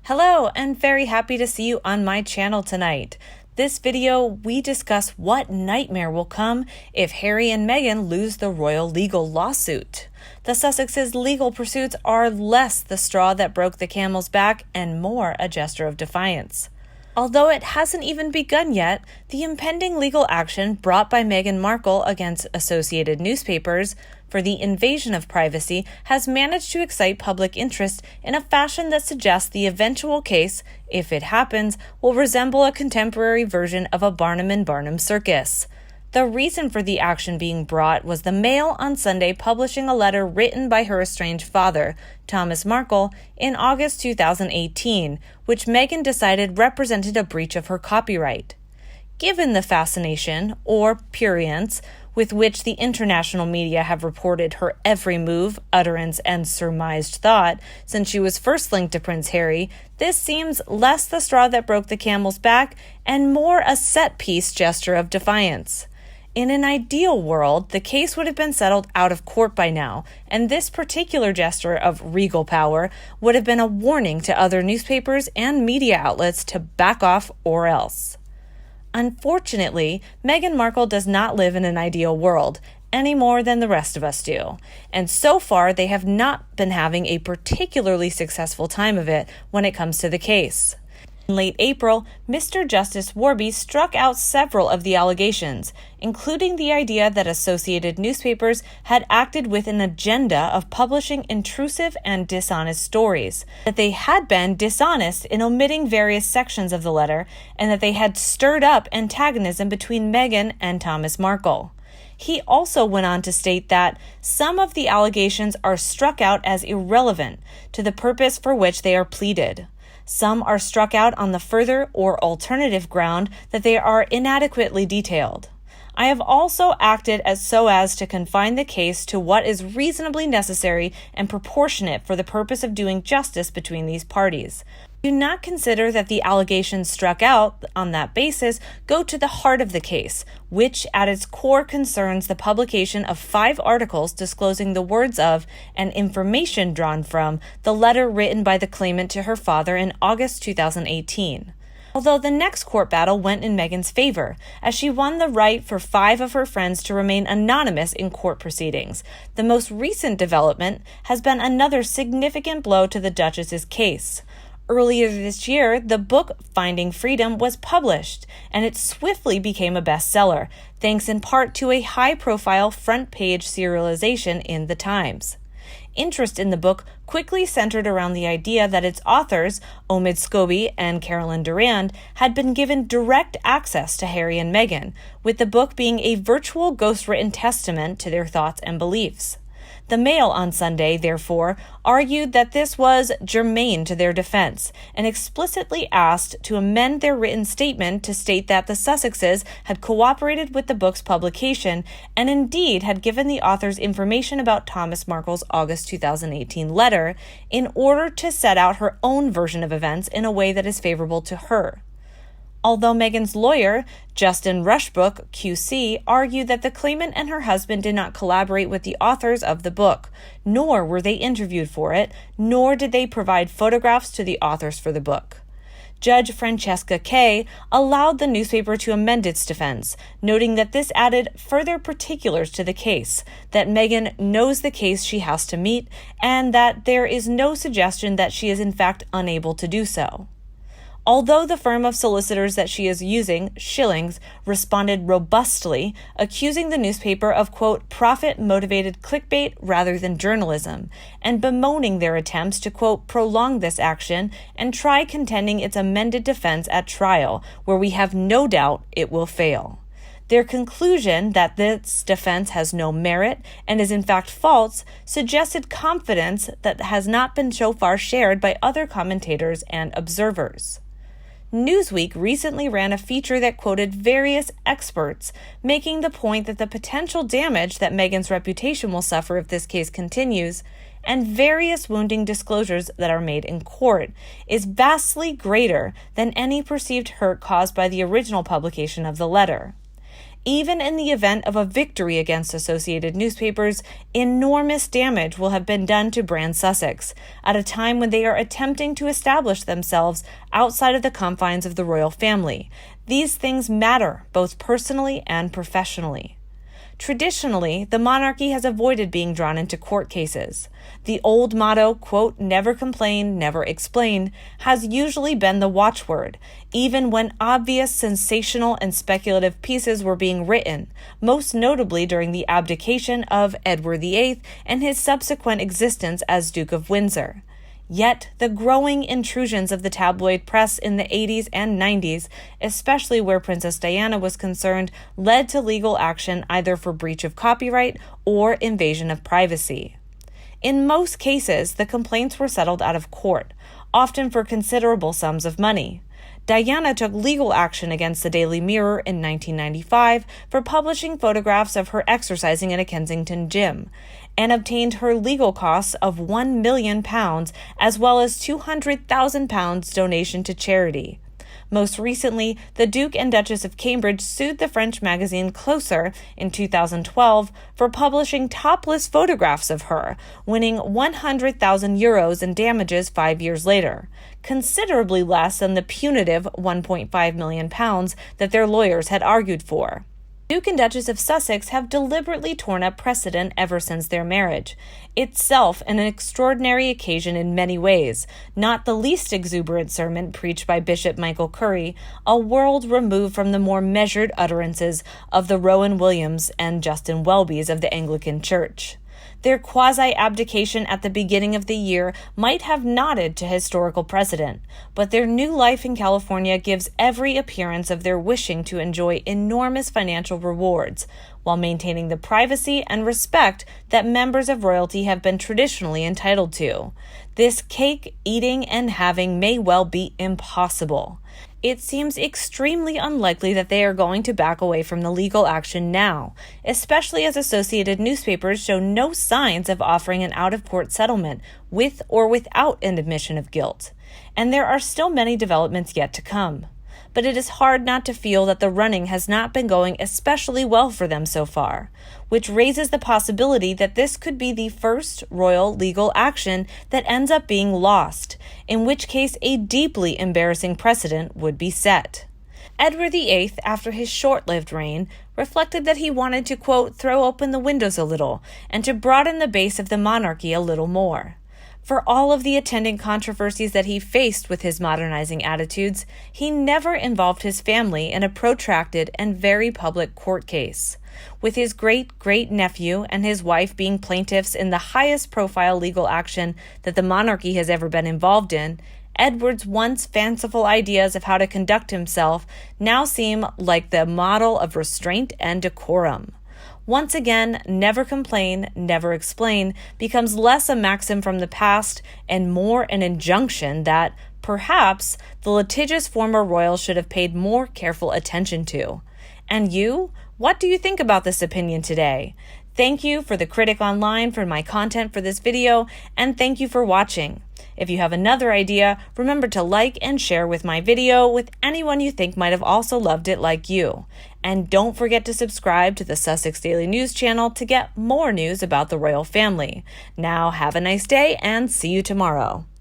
Hello, and very happy to see you on my channel tonight. This video, we discuss what nightmare will come if Harry and Meghan lose the royal legal lawsuit. The Sussex's legal pursuits are less the straw that broke the camel's back and more a gesture of defiance. Although it hasn't even begun yet, the impending legal action brought by Meghan Markle against Associated Newspapers for the invasion of privacy has managed to excite public interest in a fashion that suggests the eventual case, if it happens, will resemble a contemporary version of a Barnum and Barnum circus. The reason for the action being brought was the Mail on Sunday publishing a letter written by her estranged father, Thomas Markle, in August 2018, which Meghan decided represented a breach of her copyright. Given the fascination, or prurience, with which the international media have reported her every move, utterance, and surmised thought since she was first linked to Prince Harry, this seems less the straw that broke the camel's back and more a set-piece gesture of defiance. In an ideal world, the case would have been settled out of court by now, and this particular gesture of regal power would have been a warning to other newspapers and media outlets to back off or else. Unfortunately, Meghan Markle does not live in an ideal world, any more than the rest of us do, and so far they have not been having a particularly successful time of it when it comes to the case. In late April, Mr. Justice Warby struck out several of the allegations, including the idea that Associated Newspapers had acted with an agenda of publishing intrusive and dishonest stories, that they had been dishonest in omitting various sections of the letter, and that they had stirred up antagonism between Meghan and Thomas Markle. He also went on to state that some of the allegations are struck out as irrelevant to the purpose for which they are pleaded. Some are struck out on the further or alternative ground that they are inadequately detailed. I have also acted so as to confine the case to what is reasonably necessary and proportionate for the purpose of doing justice between these parties. Do not consider that the allegations struck out on that basis go to the heart of the case, which at its core concerns the publication of 5 articles disclosing the words of and information drawn from the letter written by the claimant to her father in August 2018. Although the next court battle went in Meghan's favor, as she won the right for 5 of her friends to remain anonymous in court proceedings. The most recent development has been another significant blow to the Duchess's case. Earlier this year, the book Finding Freedom was published, and it swiftly became a bestseller, thanks in part to a high-profile front-page serialization in The Times. Interest in the book quickly centered around the idea that its authors, Omid Scobie and Carolyn Durand, had been given direct access to Harry and Meghan, with the book being a virtual ghostwritten testament to their thoughts and beliefs. The Mail on Sunday, therefore, argued that this was germane to their defense and explicitly asked to amend their written statement to state that the Sussexes had cooperated with the book's publication and indeed had given the authors information about Thomas Markle's August 2018 letter in order to set out her own version of events in a way that is favorable to her. Although Meghan's lawyer, Justin Rushbrook, QC, argued that the claimant and her husband did not collaborate with the authors of the book, nor were they interviewed for it, nor did they provide photographs to the authors for the book. Judge Francesca Kay allowed the newspaper to amend its defense, noting that this added further particulars to the case, that Meghan knows the case she has to meet, and that there is no suggestion that she is in fact unable to do so. Although the firm of solicitors that she is using, Schillings, responded robustly, accusing the newspaper of, quote, profit-motivated clickbait rather than journalism, and bemoaning their attempts to, quote, prolong this action and try contending its amended defense at trial, where we have no doubt it will fail. Their conclusion that this defense has no merit and is in fact false suggested confidence that has not been so far shared by other commentators and observers. Newsweek recently ran a feature that quoted various experts, making the point that the potential damage that Meghan's reputation will suffer if this case continues, and various wounding disclosures that are made in court, is vastly greater than any perceived hurt caused by the original publication of the letter. Even in the event of a victory against Associated Newspapers, enormous damage will have been done to brand Sussex at a time when they are attempting to establish themselves outside of the confines of the royal family. These things matter, both personally and professionally. Traditionally, the monarchy has avoided being drawn into court cases. The old motto, quote, "never complain, never explain," has usually been the watchword, even when obvious, sensational, and speculative pieces were being written, most notably during the abdication of Edward VIII and his subsequent existence as Duke of Windsor. Yet, the growing intrusions of the tabloid press in the 80s and 90s, especially where Princess Diana was concerned, led to legal action either for breach of copyright or invasion of privacy. In most cases, the complaints were settled out of court, often for considerable sums of money. Diana took legal action against the Daily Mirror in 1995 for publishing photographs of her exercising in a Kensington gym, and obtained her legal costs of £1 million as well as £200,000 donation to charity. Most recently, the Duke and Duchess of Cambridge sued the French magazine Closer in 2012 for publishing topless photographs of her, winning €100,000 in damages 5 years later, considerably less than the punitive £1.5 million that their lawyers had argued for. Duke and Duchess of Sussex have deliberately torn up precedent ever since their marriage, itself an extraordinary occasion in many ways, not the least exuberant sermon preached by Bishop Michael Curry, a world removed from the more measured utterances of the Rowan Williams and Justin Welbys of the Anglican Church. Their quasi-abdication at the beginning of the year might have nodded to historical precedent, but their new life in California gives every appearance of their wishing to enjoy enormous financial rewards, while maintaining the privacy and respect that members of royalty have been traditionally entitled to. This cake eating and having may well be impossible. It seems extremely unlikely that they are going to back away from the legal action now, especially as Associated Newspapers show no signs of offering an out-of-court settlement with or without an admission of guilt. And there are still many developments yet to come. But it is hard not to feel that the running has not been going especially well for them so far, which raises the possibility that this could be the first royal legal action that ends up being lost, in which case a deeply embarrassing precedent would be set. Edward VIII, after his short-lived reign, reflected that he wanted to, quote, "throw open the windows a little and to broaden the base of the monarchy a little more." For all of the attendant controversies that he faced with his modernizing attitudes, he never involved his family in a protracted and very public court case. With his great-great-nephew and his wife being plaintiffs in the highest-profile legal action that the monarchy has ever been involved in, Edward's once fanciful ideas of how to conduct himself now seem like the model of restraint and decorum. Once again, never complain, never explain becomes less a maxim from the past and more an injunction that, perhaps, the litigious former royals should have paid more careful attention to. And you? What do you think about this opinion today? Thank you for the critic online for my content for this video, and thank you for watching. If you have another idea, remember to like and share with my video with anyone you think might have also loved it like you. And don't forget to subscribe to the Sussex Daily News channel to get more news about the royal family. Now have a nice day and see you tomorrow.